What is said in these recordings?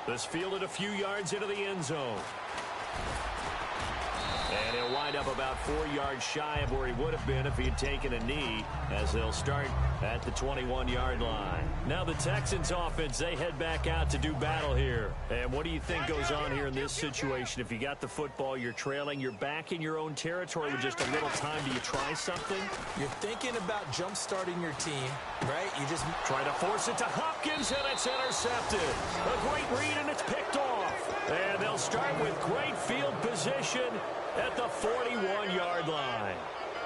This fielded a few yards into the end zone. And he'll wind up about 4 yards shy of where he would have been if he had taken a knee, as they'll start at the 21-yard line. Now the Texans offense, they head back out to do battle here. And what do you think goes on here in this situation? If you got the football, you're trailing, you're back in your own territory with just a little time. Do you try something? You're thinking about jump-starting your team, right? You just try to force it to Hopkins, and it's intercepted. A great read, and it's picked off. And they'll start with great field position at the 41-yard line.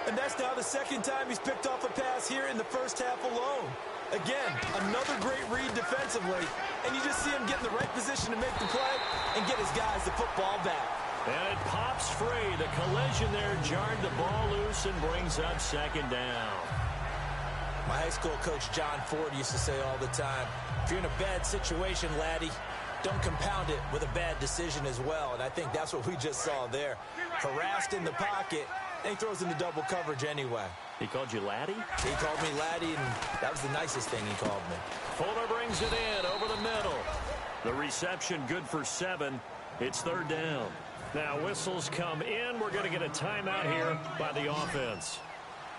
And that's now the second time he's picked off a pass here in the first half alone. Again, another great read defensively, and you just see him get in the right position to make the play and get his guys the football back. And it pops free. The collision there jarred the ball loose and brings up second down. My high school coach John Ford used to say all the time, if you're in a bad situation, laddie, don't compound it with a bad decision as well. And I think that's what we just saw there. Harassed in the pocket, and he throws into double coverage anyway. He called you laddie? He called me laddie, and that was the nicest thing he called me. Fuller brings it in over the middle. The reception good for 7. It's third down. Now whistles come in. We're going to get a timeout here by the offense.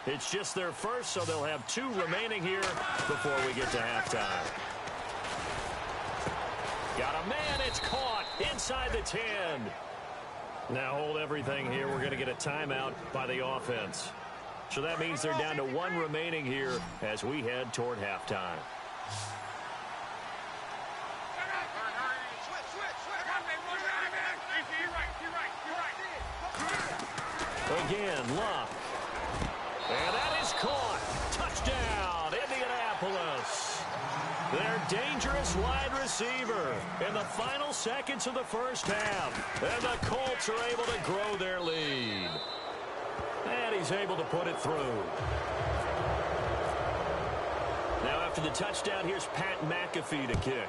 It's just their first, so they'll have 2 remaining here before we get to halftime. Got a man, it's caught inside the 10. Now hold everything here. We're going to get a timeout by the offense. So that means they're down to 1 remaining here as we head toward halftime. Again, Luck. And that is caught. Touchdown, Indianapolis. Their dangerous wide receiver in the final seconds of the first half. And the Colts are able to grow their lead. And he's able to put it through. Now after the touchdown, here's Pat McAfee to kick.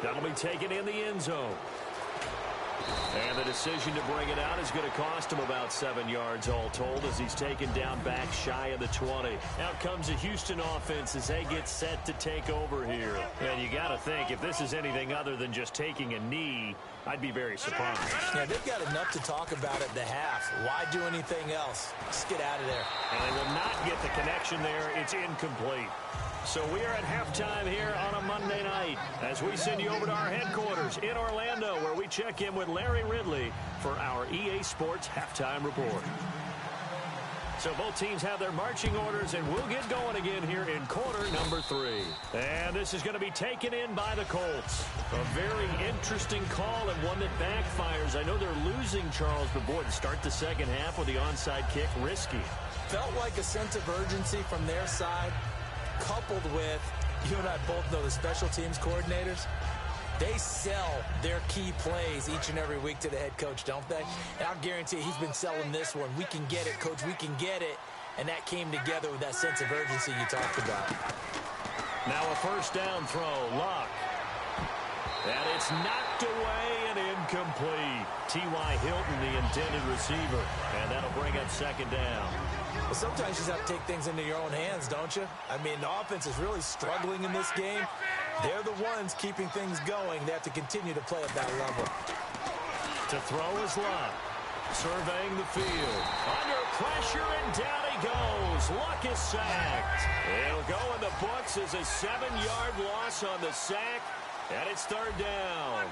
That'll be taken in the end zone. And the decision to bring it out is going to cost him about 7 yards all told as he's taken down back shy of the 20. Out comes the Houston offense as they get set to take over here. And you got to think, if this is anything other than just taking a knee, I'd be very surprised. Yeah, they've got enough to talk about at the half. Why do anything else? Just get out of there. And they will not get the connection there. It's incomplete. So we are at halftime here on a Monday night as we send you over to our headquarters in Orlando where we check in with Larry Ridley for our EA Sports Halftime Report. So both teams have their marching orders, and we'll get going again here in quarter number 3. And this is going to be taken in by the Colts. A very interesting call and one that backfires. I know they're losing, Charles, but boy, to start the second half with the onside kick, risky. Felt like a sense of urgency from their side, coupled with, you and I both know the special teams coordinators, they sell their key plays each and every week to the head coach, don't they? And I'll guarantee you he's been selling this one. We can get it, coach, we can get it. And that came together with that sense of urgency you talked about. Now a first down throw, Luck. And it's knocked away and incomplete. T.Y. Hilton, the intended receiver. And that'll bring up second down. Well, sometimes you just have to take things into your own hands, don't you? I mean, the offense is really struggling in this game. They're the ones keeping things going. They have to continue to play at that level. To throw is Luck. Surveying the field. Under pressure, and down he goes. Luck is sacked. It'll go in the books as a 7-yard loss on the sack. And it's third down.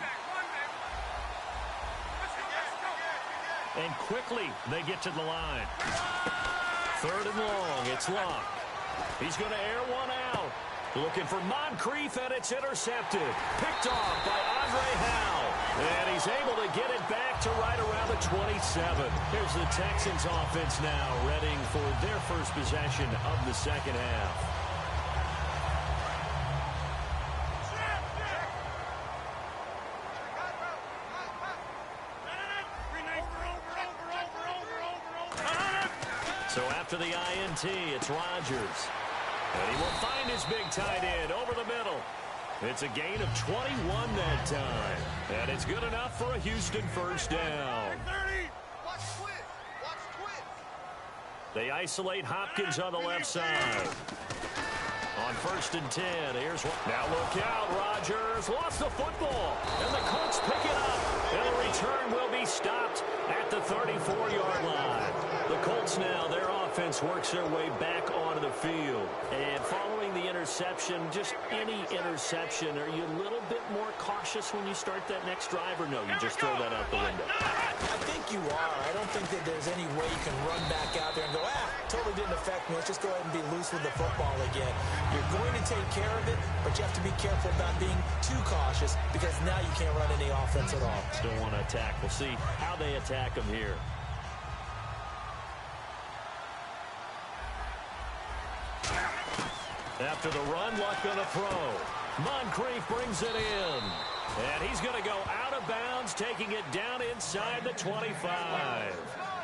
And quickly they get to the line. Third and long. It's Luck. He's going to air one out. Looking for Moncrief, and it's intercepted. Picked off by Andre Howe. And he's able to get it back to right around the 27. Here's the Texans offense now, readying for their first possession of the second half. So after the INT, it's Rodgers. And he will find his big tight end over the middle. It's a gain of 21 that time. And it's good enough for a Houston first down. They isolate Hopkins on the left side. On 1st and 10, here's one. Now look out, Rodgers lost the football, and the Colts pick it up. And the return will be stopped at the 34-yard line. The Colts now, their offense works their way back onto the field. And following the interception, just any interception, are you a little bit more cautious when you start that next drive, or no, you just throw that out the window? I think you are. I don't think that there's any way you can run back out there and go, totally didn't affect me. Let's just go ahead and be loose with the football again. You're going to take care of it, but you have to be careful about being too cautious because now you can't run any offense at all. Still want to attack. We'll see how they attack them here. After the run, Luck going to throw. Moncrief brings it in. And he's going to go out of bounds, taking it down inside the 25.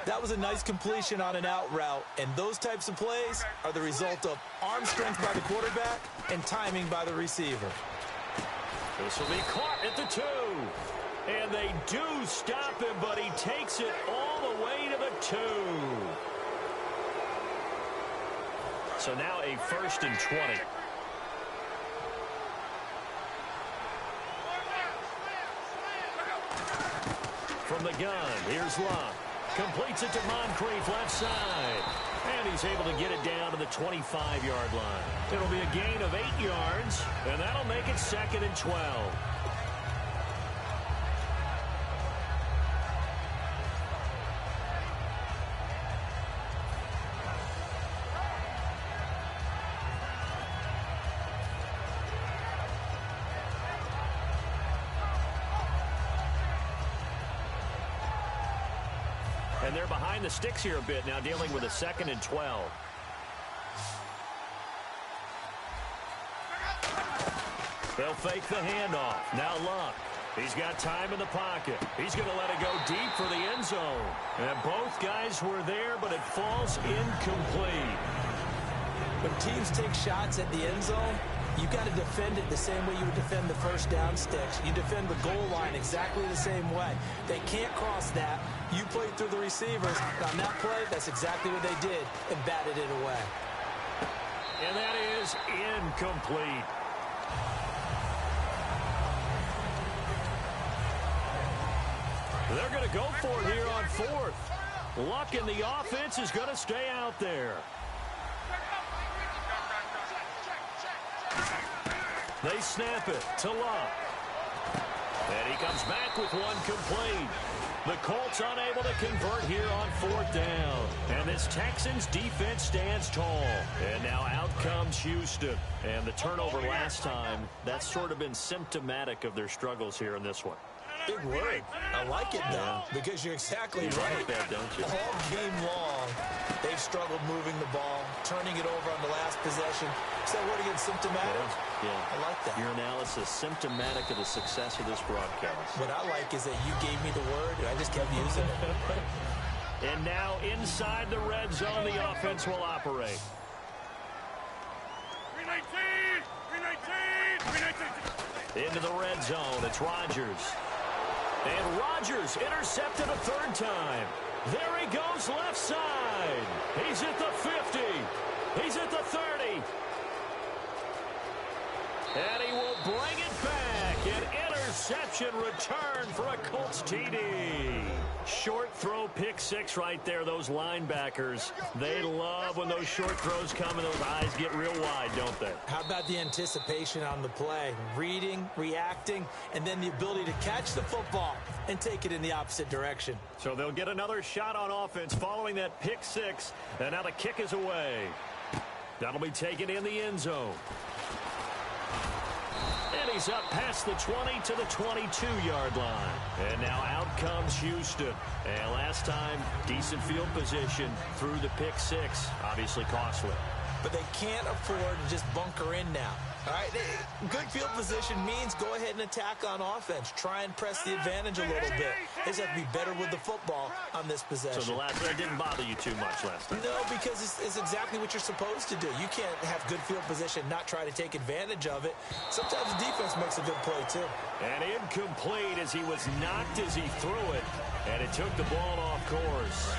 That was a nice completion on an out route, and those types of plays are the result of arm strength by the quarterback and timing by the receiver. This will be caught at the 2. And they do stop him, but he takes it all the way to the 2. So now a 1st and 20. From the gun, here's Luck. Completes it to Moncrief, left side. And he's able to get it down to the 25-yard line. It'll be a gain of 8 yards, and that'll make it 2nd and 12. And they're behind the sticks here a bit now, dealing with a 2nd and 12. They'll fake the handoff. Now Luck. He's got time in the pocket. He's going to let it go deep for the end zone. And both guys were there, but it falls incomplete. When teams take shots at the end zone, you've got to defend it the same way you would defend the first down sticks. You defend the goal line exactly the same way. They can't cross that. You played through the receivers. On that play, that's exactly what they did and batted it away. And that is incomplete. They're going to go for it here on 4th. Luck in the offense is going to stay out there. They snap it to Luck. And he comes back with one complete. The Colts unable to convert here on 4th down. And this Texans defense stands tall. And now out comes Houston. And the turnover last time, that's sort of been symptomatic of their struggles here in this one. Big word. I like it, though, because you're exactly right. Like that, don't you? All game long, they've struggled moving the ball, turning it over on the last possession. So what again, symptomatic? Yeah. I like that. Your analysis symptomatic of the success of this broadcast. What I like is that you gave me the word, and I just kept using it. And now inside the red zone, the offense will operate. 319! 319! 319! Into the red zone, it's Rodgers. And Rodgers intercepted a 3rd time. There he goes left side. He's at the 50. He's at the 30. And he will bring it back. An interception return for a Colts TD. Short throw, pick 6 right there. Those linebackers, they love when those short throws come and those eyes get real wide, don't they? How about the anticipation on the play? Reading, reacting, and then the ability to catch the football and take it in the opposite direction. So they'll get another shot on offense following that pick 6. And now the kick is away. That'll be taken in the end zone. And he's up past the 20 to the 22-yard line. And now out comes Houston. And last time, decent field position through the pick 6. Obviously costly. But they can't afford to just bunker in now. All right, good field position means go ahead and attack on offense. Try and press the advantage a little bit. They just have to be better with the football on this possession. So that didn't bother you too much last time? No, because it's exactly what you're supposed to do. You can't have good field position, not try to take advantage of it. Sometimes the defense makes a good play, too. And incomplete as he was knocked as he threw it. And it took the ball off course.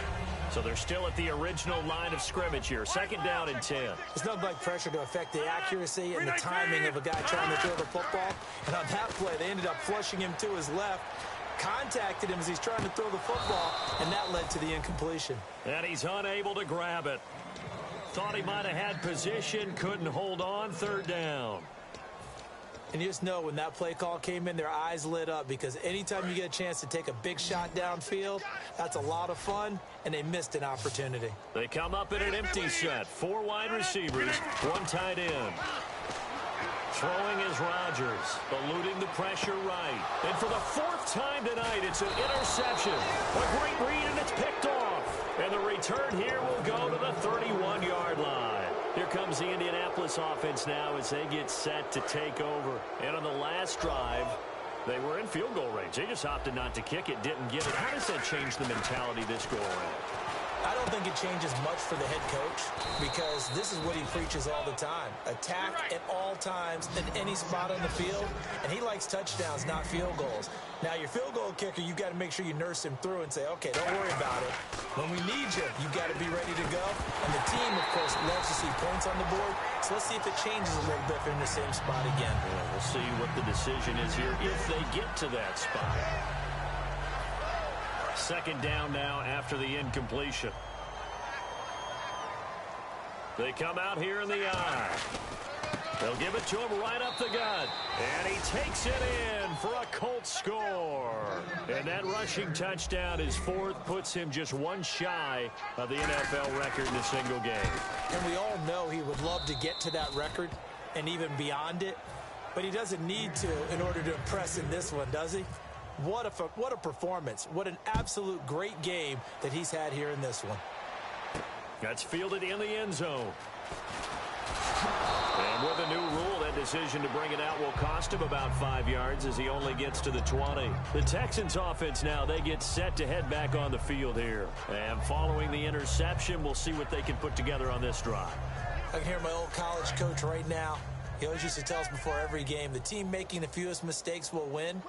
So they're still at the original line of scrimmage here. 2nd down and 10. There's nothing like pressure to affect the accuracy and the timing of a guy trying to throw the football. And on that play, they ended up flushing him to his left, contacted him as he's trying to throw the football, and that led to the incompletion. And he's unable to grab it. Thought he might have had position, couldn't hold on. 3rd down. And you just know when that play call came in, their eyes lit up, because anytime you get a chance to take a big shot downfield, that's a lot of fun, and they missed an opportunity. They come up in an empty set. 4 wide receivers, 1 tight end. Throwing is Rodgers, eluding the pressure right. And for the 4th time tonight, it's an interception. A great read, and it's picked off. And the return here will go to the 31-yard line. Here comes the Indianapolis offense now as they get set to take over. And on the last drive, they were in field goal range. They just opted not to kick it, didn't get it. How does that change the mentality this go around? I don't think it changes much for the head coach, because this is what he preaches all the time. Attack at all times in any spot on the field, and he likes touchdowns, not field goals. Now, your field goal kicker, you've got to make sure you nurse him through and say, okay, don't worry about it. When we need you, you've got to be ready to go. And the team, of course, loves to see points on the board, so let's see if it changes a little bit if they're in the same spot again. Yeah, we'll see what the decision is here if they get to that spot. 2nd down now after the incompletion. They come out here in the eye. They'll give it to him right up the gut. And he takes it in for a Colts score. And that rushing touchdown, his 4th, puts him just 1 shy of the NFL record in a single game. And we all know he would love to get to that record and even beyond it. But he doesn't need to in order to impress in this one, does he? What a performance. What an absolute great game that he's had here in this one. That's fielded in the end zone. And with a new rule, that decision to bring it out will cost him about 5 yards as he only gets to the 20. The Texans offense now, they get set to head back on the field here. And following the interception, we'll see what they can put together on this drive. I can hear my old college coach right now. He always used to tell us before every game, the team making the fewest mistakes will win.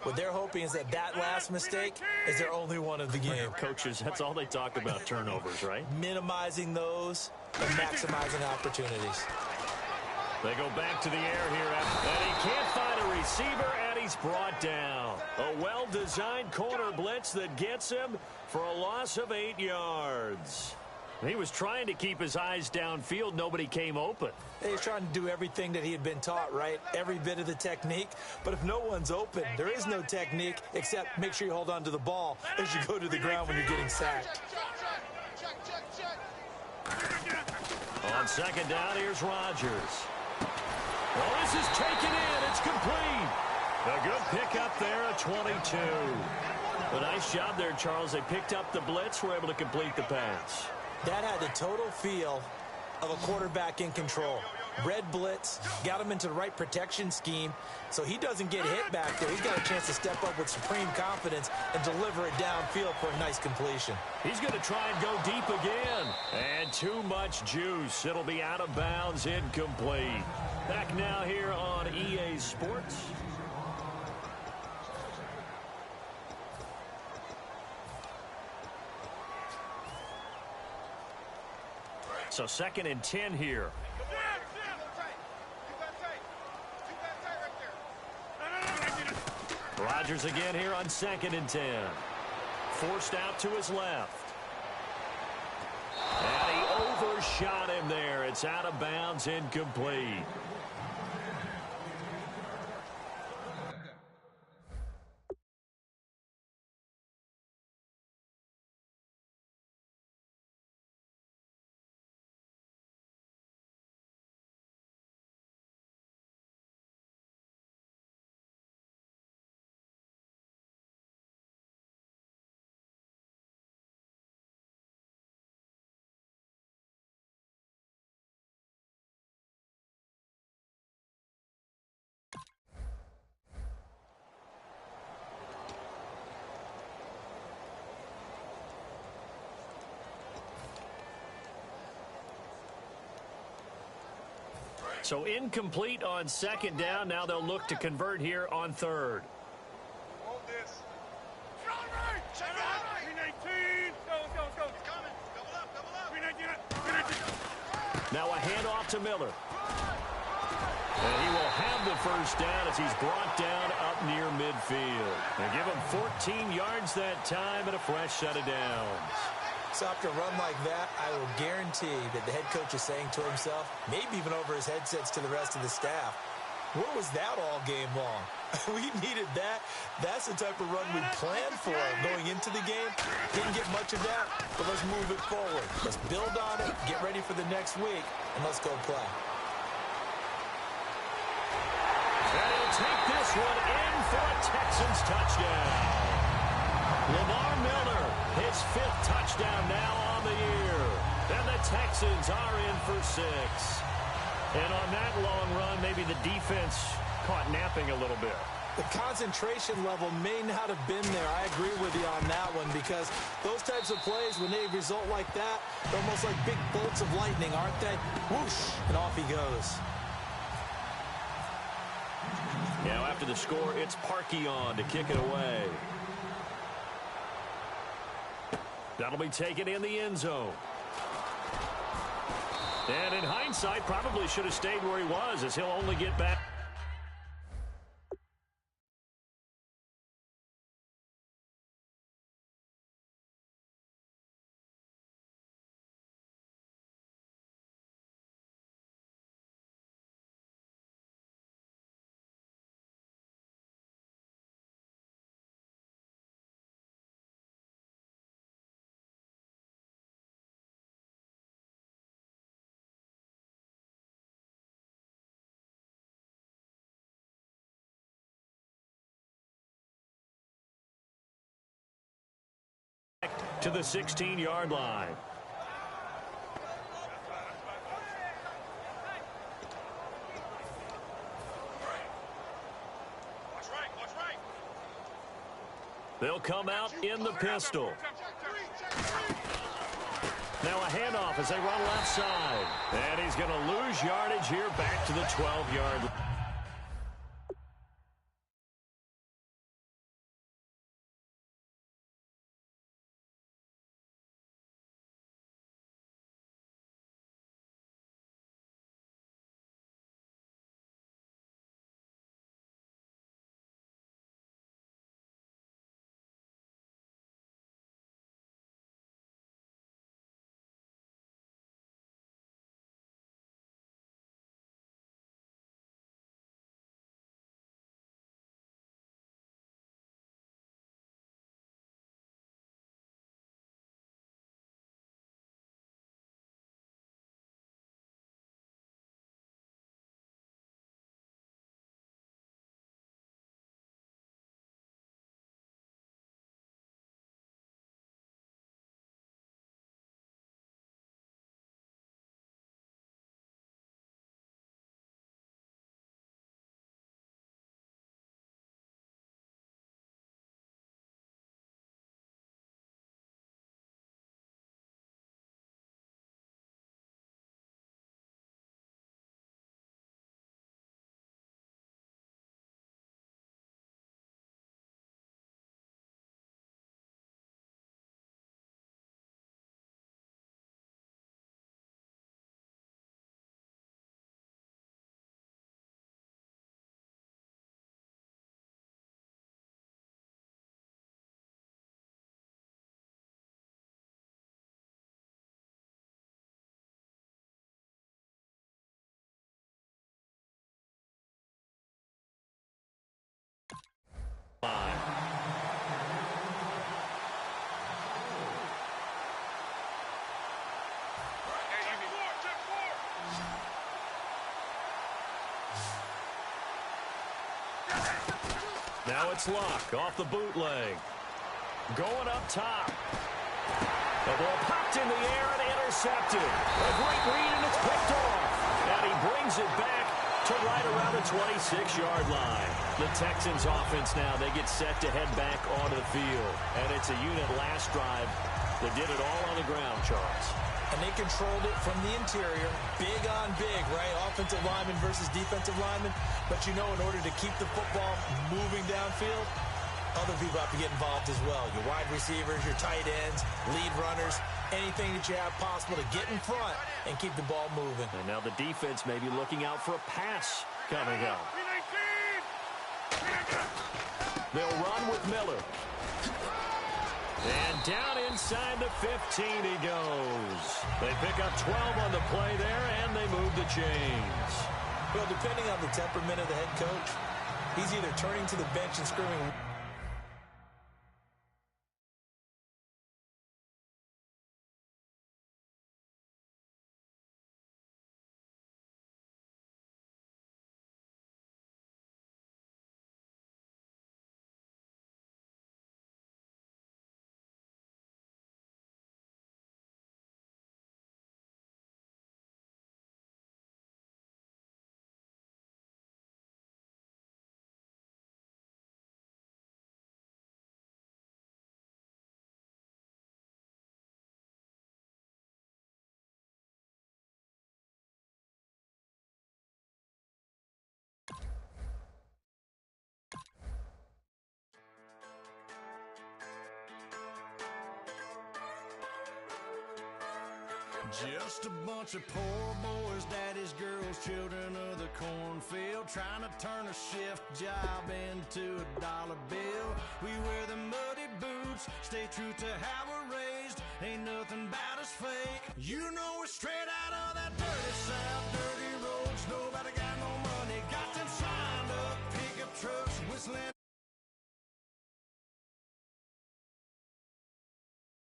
What they're hoping is that last mistake is their only one of the game. Coaches, that's all they talk about, turnovers, right? Minimizing those and maximizing opportunities. They go back to the air here, and he can't find a receiver, and he's brought down. A well-designed corner blitz that gets him for a loss of 8 yards. He was trying to keep his eyes downfield. Nobody came open. He was trying to do everything that he had been taught, right? Every bit of the technique. But if no one's open, there is no technique except make sure you hold on to the ball as you go to the ground when you're getting sacked. On 2nd down, here's Rodgers. Well, this is taken in. It's complete. A good pickup there at 22. A nice job there, Charles. They picked up the blitz, were able to complete the pass. That had the total feel of a quarterback in control. Red blitz, got him into the right protection scheme, so he doesn't get hit back there. He's got a chance to step up with supreme confidence and deliver it downfield for a nice completion. He's going to try and go deep again. And too much juice. It'll be out of bounds, incomplete. Back now here on EA Sports. So 2nd and 10 here. Rodgers again here on 2nd and 10. Forced out to his left. And he overshot him there. It's out of bounds, incomplete. So incomplete on 2nd down. Now they'll look to convert here on 3rd. Now a handoff to Miller. And he will have the first down as he's brought down up near midfield. They give him 14 yards that time and a fresh set of downs. So after a run like that, I will guarantee that the head coach is saying to himself, maybe even over his headsets to the rest of the staff, where was that all game long? We needed that. That's the type of run we planned for going into the game. Didn't get much of that, but let's move it forward. Let's build on it, get ready for the next week, and let's go play. And he'll take this one in for a Texans touchdown. Lamar Miller, his 5th touchdown now on the year. And the Texans are in for 6. And on that long run, maybe the defense caught napping a little bit. The concentration level may not have been there. I agree with you on that one because those types of plays, when they result like that, they're almost like big bolts of lightning, aren't they? Whoosh, and off he goes. Now after the score, it's Parkey on to kick it away. That'll be taken in the end zone. And in hindsight, probably should have stayed where he was as he'll only get back. To the 16-yard line. They'll come out in the pistol. Now a handoff as they run left side. And he's going to lose yardage here back to the 12-yard line. Now it's Luck off the bootleg. Going up top. The ball popped in the air and intercepted. A great read and it's picked off. And he brings it back to right around the 26-yard line. The Texans offense now, they get set to head back onto the field. And it's a unit last drive that did it all on the ground, Charles. And they controlled it from the interior. Big on big, right? Offensive lineman versus defensive lineman. But you know, in order to keep the football moving downfield, Other people have to get involved as well. Your wide receivers, your tight ends, lead runners, anything that you have possible to get in front and keep the ball moving. And now the defense may be looking out for a pass coming up. They'll run with Miller. And down inside the 15 he goes. They pick up 12 on the play there, and they move the chains. Well, depending on the temperament of the head coach, he's either turning to the bench and screaming. Just a bunch of poor boys, daddies, girls, children of the cornfield, trying to turn a shift job into a dollar bill. We wear the muddy boots, stay true to how we're raised. Ain't nothing about us fake. You know we're straight out of that dirty South.